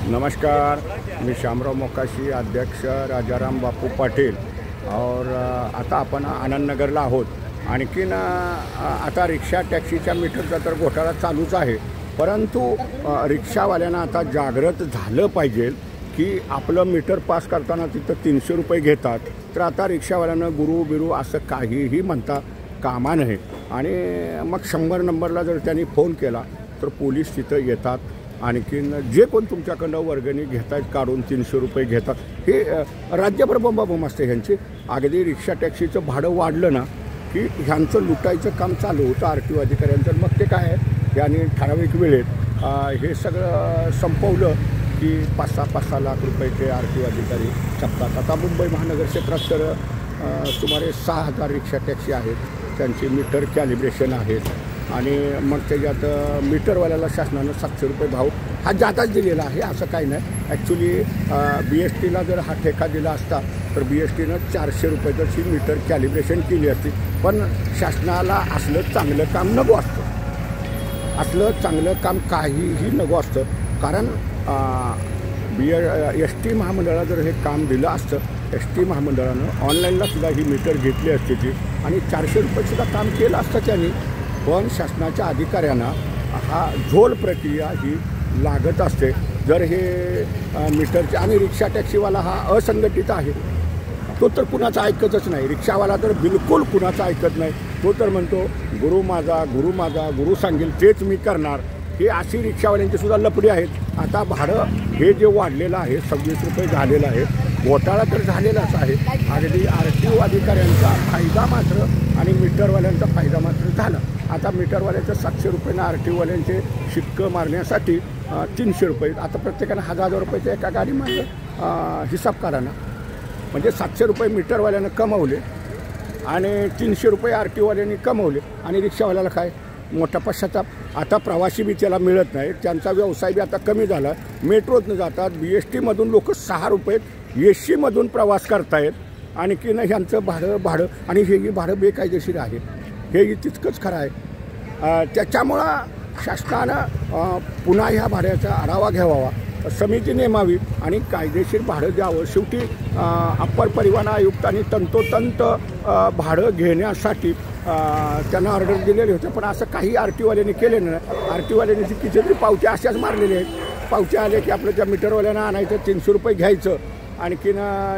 नमस्कार, मी शामराव मोकाशी, अध्यक्ष राजाराम बापू पाटील। और आता आपण आनंदनगरला आहोत। आणखीन आता रिक्षा टॅक्सीच्या मीटरचा तर घोटाळा चालूच आहे, परंतु रिक्षावाल्यांना आता जागृत झालं पाहिजे की आपलं मीटर पास करताना तिथं 300 रुपये घेतात, तर आता रिक्षावाल्यांना गुरु बिरू असं काहीही म्हणता कामा नये। आणि मग 100 नंबरला जर त्यांनी फोन केला तर पोलीस तिथं येतात। आणखीन जे कोण तुमच्याकडनं वर्गणी घेत आहेत काढून 300 रुपये घेतात, हे राज्यभर बोंबाबोंब असते ह्यांची। अगदी रिक्षा टॅक्सीचं भाडं वाढलं ना की ह्यांचं लुटायचं काम चालू होतं RTO अधिकाऱ्यांचं। मग ते काय आहे, यांनी ठराविक वेळेत हे सगळं संपवलं की 5-6 लाख रुपये ते RTO अधिकारी छापतात। आता मुंबई महानगर क्षेत्रात तर सुमारे 6000 रिक्षा टॅक्सी आहेत, त्यांचे मीटर कॅलिब्रेशन आहेत। आणि मग त्याच्यात मीटरवाल्याला शासनानं 700 रुपये भाव हा जादाच दिलेला आहे, असं काही नाही। ॲक्च्युली BSTला जर हा ठेका दिला असता तर BSTनं 400 रुपयाची मीटर कॅलिब्रेशन केली असती। पण शासनाला असलं चांगलं काम नको असतं, असलं चांगलं काम काहीही नको असतं। कारण ST महामंडळाला जर हे काम दिलं असतं, ST महामंडळानं ऑनलाईनला सुद्धा ही मीटर घेतली असते ती आणि 400 रुपयेसुद्धा काम केलं असतं त्यांनी। पण शासनाच्या अधिकाऱ्यांना हा झोल प्रक्रिया ही लागत असते। जर हे मीटरचे आणि रिक्षा टॅक्सीवाला हा असंघटित आहे, तो तर कुणाचं ऐकतच नाही। रिक्षावाला तर बिलकुल कुणाचं ऐकत नाही, तो तर म्हणतो गुरु माझा, गुरु माझा, गुरु सांगेल तेच मी करणार। हे अशी रिक्षावाल्यांची सुद्धा लफडी आहेत। आता भाडं हे जे वाढलेलं आहे 26 रुपये झालेलं आहे, घोटाळा तर झालेलाच आहे। अगदी RTO अधिकाऱ्यांचा फायदा मात्र आणि मीटरवाल्यांचा फायदा मात्र झाला। आता मीटरवाल्याचं 700 रुपयानं RTOवाल्यांचे शिक्कं मारण्यासाठी 300 रुपये, आता प्रत्येकानं 1000 रुपयाच्या एका गाडीमागं हिसाब काढा ना। म्हणजे 700 रुपये मीटरवाल्यानं कमवले आणि 300 रुपये RTOवाल्यांनी कमवले, आणि रिक्षावाल्याला काय मोठा पश्चाताप। आता प्रवासी बी त्याला मिळत नाही, त्यांचा व्यवसाय बी आता कमी झाला। मेट्रोतनं जातात, BSTमधून लोक 6 रुपयेत SCमधून प्रवास करतायत। आणखीन ह्यांचं भाडं आणि हेही भाडं बेकायदेशीर आहे, हेही तितकंच खरं आहे। त्याच्यामुळं शासनानं पुन्हा ह्या भाड्याचा आढावा घ्यावा, समिती नेमावी आणि कायदेशीर भाडं द्यावं। शेवटी अप्पर परिवहन आयुक्तांनी तंतोतंत भाडं घेण्यासाठी त्यांना ऑर्डर दिलेले होते, पण असं काही RTOवाल्यांनी केलेलं नाही। RTOवाल्यांनी ती कितीतरी पावत्या अशाच मारलेल्या आहेत। पावत्या आले की आपलं त्या मीटरवाल्यांना आणायचं, 300 रुपये घ्यायचं, आणखीन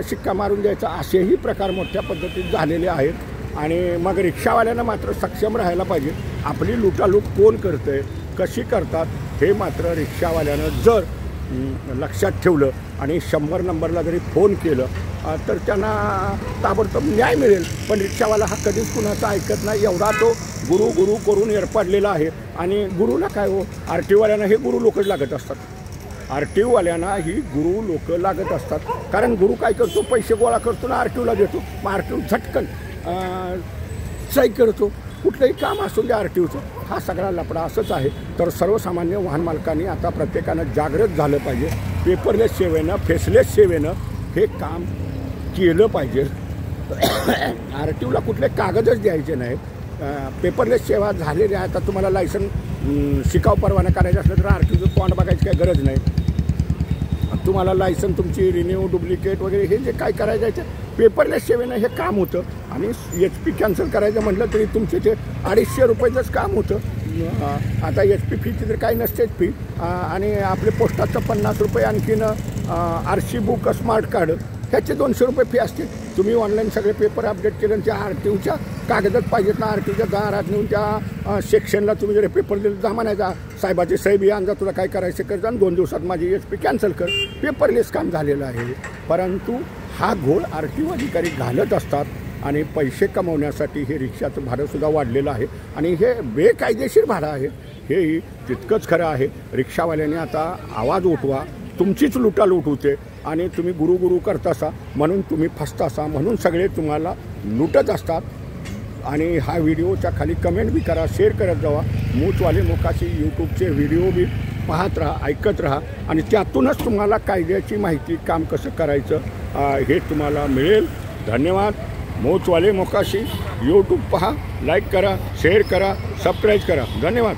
शिक्का मारून द्यायचा, असेही प्रकार मोठ्या पद्धतीत झालेले आहेत। आणि मग रिक्षावाल्यांना मात्र सक्षम राहायला पाहिजे। आपली लुटालूट कोण करतंय, कशी करतात, हे मात्र रिक्षावाल्यानं जर लक्षात ठेवलं आणि 100 नंबरला जरी फोन केलं तर त्यांना ताबडतोब न्याय मिळेल। पण रिक्षावाला हा कधीच कुणाचं ऐकत नाही, एवढा तो गुरु गुरु करून एरपडलेला आहे। आणि गुरुला काय हो, RTOवाल्यांना हे गुरु लोकच लागत असतात। RTOवाल्यांना ही गुरु लोक लागत असतात, कारण गुरु काय करतो, पैसे गोळा करतो ना RTOला देतो, मग RTO झटकन सही करतो। कुठलंही काम असून द्या RTOचं, हा सगळा लफडा असंच आहे। तर सर्वसामान्य वाहन मालकांनी आता प्रत्येकानं जागृत झालं पाहिजे। पेपरलेस सेवेनं, फेसलेस सेवेनं हे काम केलं पाहिजे। RTOला कुठले कागदच द्यायचे नाहीत। पेपरलेस सेवा झालेली आहे। आता तुम्हाला लायसन शिकाऊ परवाना करायचं असलं तर RTOचं तोंड बघायची काही गरज नाही। तुम्हाला लायसन तुमची रिन्यू, डुप्लिकेट वगैरे हे जे काय करायचं आहे पेपरलेस सेवेनं हे काम होतं। आणि HP कॅन्सल करायचं म्हटलं तरी तुमचे ते 250 रुपयाचंच काम होतं। आता HP फीची तर काही नसतेच फी, आणि आपले पोस्टाचं 50 रुपये, आणखीन RC बुक, स्मार्ट कार्ड ह्याचे 200 रुपये फी असते। तुम्ही ऑनलाईन सगळे पेपर अपडेट केले, त्या RTOच्या कागदच पाहिजेत ना, RTOच्या दारात नेऊन त्या सेक्शनला तुम्ही जर पेपर दिले जा म्हणायचा, साहेबाची सही बी आणजा, तुला काय करायचं कर जा, 2 दिवसात माझी HP कॅन्सल कर। पेपरलेस काम झालेलं आहे, परंतु हा घोळ RTO अधिकारी घालत असतात आणि पैसे कमवण्यासाठी हे रिक्षाचं भाडंसुद्धा वाढलेलं आहे आणि हे बेकायदेशीर भाडं आहे, हेही तितकंच खरं आहे। रिक्षावाल्यांनी आता आवाज उठवा, तुमचीच लुटालूट होते आणि तुम्ही गुरु गुरु करतासा म्हणून तुम्ही फसतासा, म्हणून सगळे तुम्हाला लुटत असतात। आणि हा व्हिडिओच्या खाली कमेंट बी करा, शेअर करत जावा। मूचवाले मोकाशी यूट्यूबचे व्हिडिओ बी पाहत राहा, ऐकत राहा, आणि त्यातूनच तुम्हाला कायद्याची माहिती, काम कसं करायचं हे तुम्हाला मिळेल। धन्यवाद। मूचवाले मोकाशी यूट्यूब पहा, लाईक करा, शेअर करा, सबस्क्राईब करा। धन्यवाद।